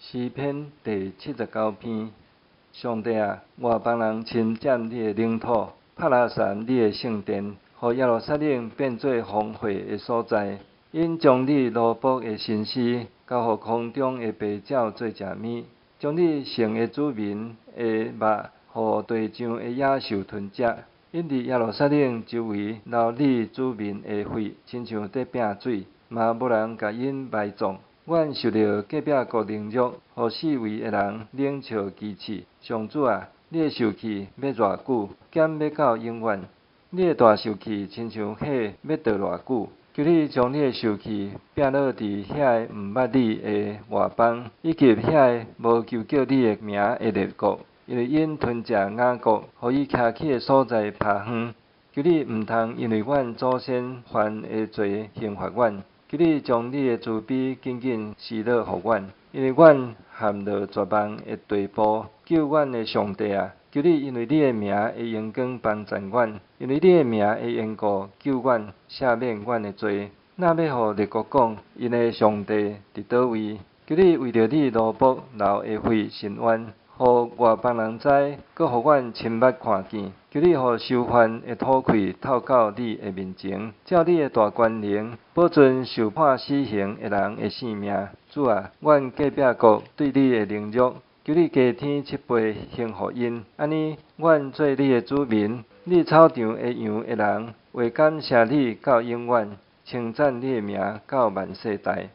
诗篇第79篇。上帝啊，外邦人侵占你的领土，拍拉散你的圣殿，互耶路撒冷变做荒废的所在。因将你奴仆的身躯交互空中的白鸟做食物，将你圣的子民的肉，互地上的野兽吞食。因伫耶路撒冷周围流你子民的血，亲像在拼水，嘛无人甲因埋葬。阮受到隔壁国凌辱，互四围的人冷笑讥刺。上主啊，你的受气要偌久？减要到永远？你的大受气亲像火，要到偌久？求你将你的受气摒落伫遐个毋捌你的外邦，以及遐个无求叫你的名的列国，因为因吞食雅各，互伊徛起的所在拍荒。求你毋通因为阮祖先犯的罪刑罚阮。求你将你的慈悲紧紧施落互阮，因为阮陷落绝望的地步。救阮的上帝啊，求你因为你的名的荣光帮助阮，因为你的名的缘故救阮，赦免阮的罪。哪要互列国讲，因的上帝伫倒位？求你为着你奴仆流的血伸冤，互外邦人知，搁互阮亲目看见。求你互受犯的土气透到你的面前，照你的大权能，保存受判死刑的人的性命。主啊，阮隔壁国对你的凌辱，求你加添7倍刑互因。安尼，阮做你的子民，你草场会养的人，会感谢你到永远，称赞你的名到万世代。